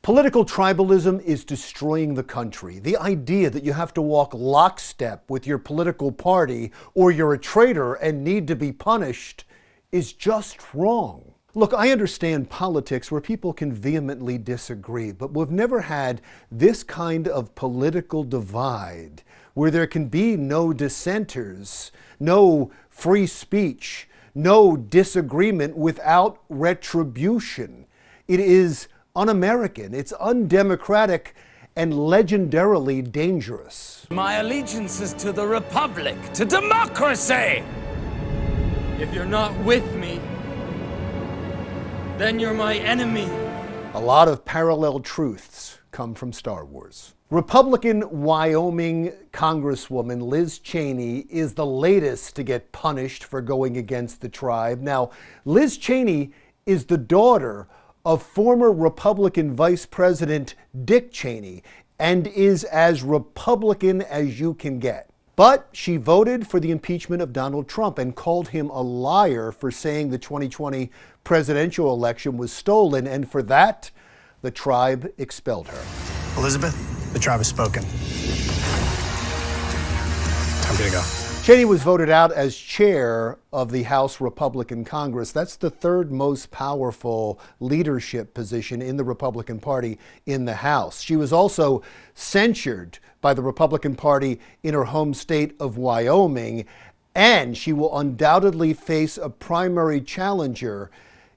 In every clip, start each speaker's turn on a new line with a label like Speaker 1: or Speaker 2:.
Speaker 1: Political tribalism is destroying the country. The idea that you have to walk lockstep with your political party or you're a traitor and need to be punished is just wrong. Look, I understand politics where people can vehemently disagree, but we've never had this kind of political divide where there can be no dissenters, no free speech, no disagreement without retribution. It is un-American, it's undemocratic, and legendarily dangerous.
Speaker 2: My allegiance is to the Republic, to democracy! If you're not with me, then you're my enemy.
Speaker 1: A lot of parallel truths come from Star Wars. Republican Wyoming Congresswoman Liz Chaney is the latest to get punished for going against the tribe. Now, Liz Chaney is the daughter of former Republican Vice President Dick Cheney and is as Republican as you can get. But she voted for the impeachment of Donald Trump and called him a liar for saying the 2020 presidential election was stolen, and for that, the tribe expelled her.
Speaker 3: Elizabeth, the tribe has spoken. Time to go.
Speaker 1: Cheney was voted out as chair of the House Republican Congress. That's the third most powerful leadership position in the Republican Party in the House. She was also censured by the Republican Party in her home state of Wyoming, and she will undoubtedly face a primary challenger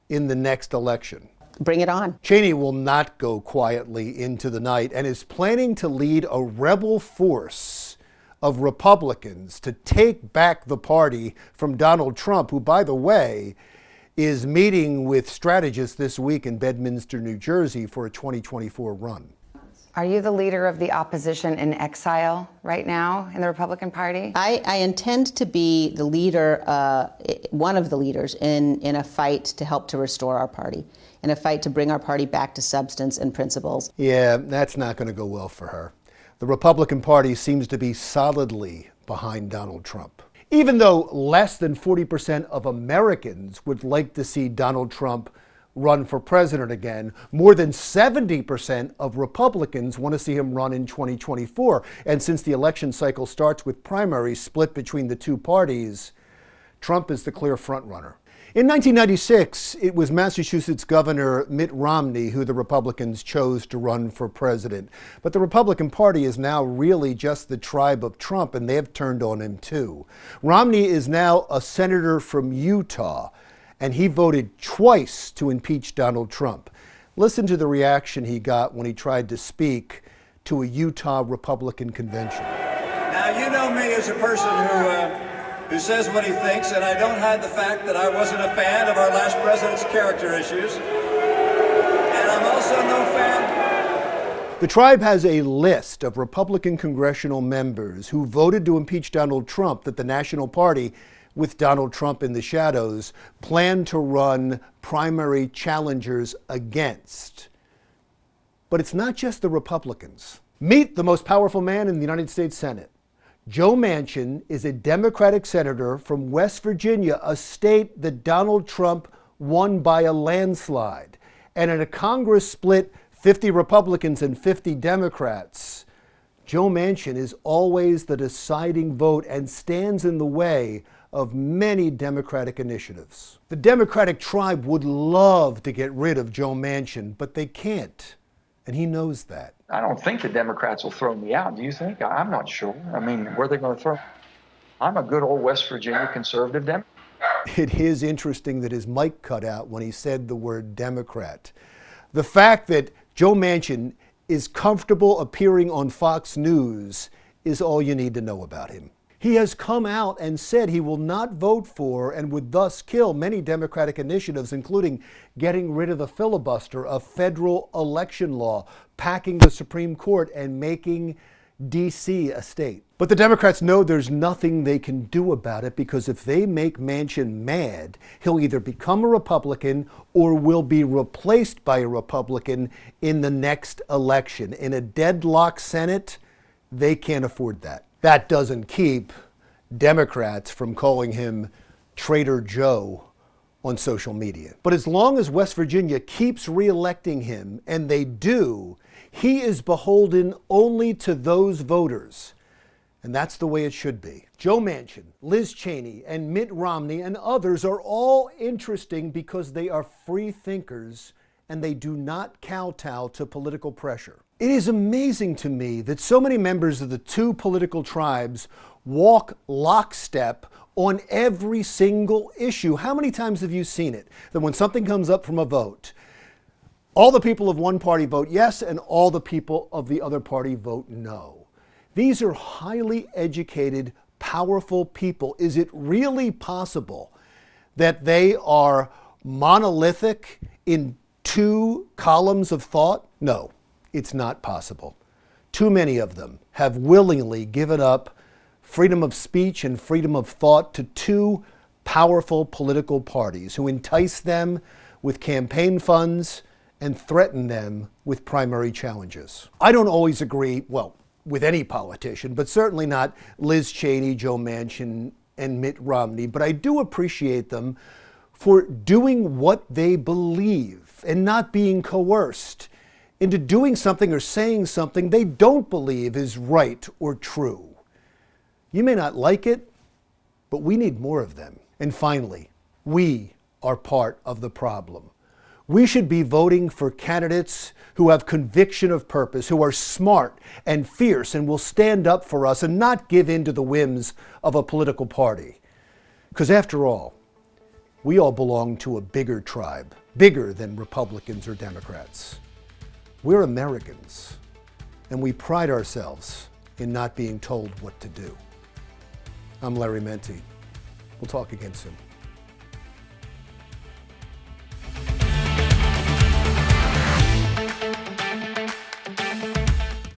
Speaker 1: in the next election.
Speaker 4: Bring it on.
Speaker 1: Cheney will not go quietly into the night and is planning to lead a rebel force of Republicans to take back the party from Donald Trump, who, by the way, is meeting with strategists this week in Bedminster, New Jersey for a 2024 run.
Speaker 4: Are you the leader of the opposition in exile right now in the Republican Party?
Speaker 5: I intend to be the leader, one of the leaders in a fight to help to restore our party, in a fight to bring our party back to substance and principles.
Speaker 1: Yeah, that's not going to go well for her. The Republican Party seems to be solidly behind Donald Trump. Even though less than 40% of Americans would like to see Donald Trump run for president again, more than 70% of Republicans want to see him run in 2024. And since the election cycle starts with primaries split between the two parties, Trump is the clear frontrunner. In 1996, it was Massachusetts Governor Mitt Romney who the Republicans chose to run for president. But the Republican Party is now really just the tribe of Trump, and they have turned on him too. Romney is now a senator from Utah, and he voted twice to impeach Donald Trump. Listen to the reaction he got when he tried to speak to a Utah Republican convention.
Speaker 6: Now, you know me as a person who says what he thinks, and I don't hide the fact that I wasn't a fan of our last president's character issues. And I'm also no fan.
Speaker 1: The tribe has a list of Republican congressional members who voted to impeach Donald Trump that the National Party, with Donald Trump in the shadows, plan to run primary challengers against. But it's not just the Republicans. Meet the most powerful man in the United States Senate. Joe Manchin is a Democratic senator from West Virginia, a state that Donald Trump won by a landslide. And in a Congress split 50 Republicans and 50 Democrats, Joe Manchin is always the deciding vote and stands in the way of many Democratic initiatives. The Democratic tribe would love to get rid of Joe Manchin, but they can't, and he knows that.
Speaker 7: I don't think the Democrats will throw me out. Do you think? I'm not sure. I mean, where are they going to throw me? I'm a good old West Virginia conservative Democrat.
Speaker 1: It is interesting that his mic cut out when he said the word Democrat. The fact that Joe Manchin is comfortable appearing on Fox News is all you need to know about him. He has come out and said he will not vote for and would thus kill many Democratic initiatives, including getting rid of the filibuster, a federal election law, packing the Supreme Court, and making D.C. a state. But the Democrats know there's nothing they can do about it, because if they make Manchin mad, he'll either become a Republican or will be replaced by a Republican in the next election. In a deadlock Senate, they can't afford that. That doesn't keep Democrats from calling him Traitor Joe on social media. But as long as West Virginia keeps re-electing him, and they do, he is beholden only to those voters. And that's the way it should be. Joe Manchin, Liz Chaney, and Mitt Romney and others are all interesting because they are free thinkers and they do not kowtow to political pressure. It is amazing to me that so many members of the two political tribes walk lockstep on every single issue. How many times have you seen it? That when something comes up from a vote, all the people of one party vote yes and all the people of the other party vote no. These are highly educated, powerful people. Is it really possible that they are monolithic in two columns of thought? No, it's not possible. Too many of them have willingly given up freedom of speech and freedom of thought to two powerful political parties who entice them with campaign funds and threaten them with primary challenges. I don't always agree, well, with any politician, but certainly not Liz Chaney, Joe Manchin, and Mitt Romney, but I do appreciate them for doing what they believe and not being coerced into doing something or saying something they don't believe is right or true. You may not like it, but we need more of them. And finally, we are part of the problem. We should be voting for candidates who have conviction of purpose, who are smart and fierce and will stand up for us and not give in to the whims of a political party. Because after all, we all belong to a bigger tribe, bigger than Republicans or Democrats. We're Americans, and we pride ourselves in not being told what to do. I'm Larry Menti. We'll talk again soon.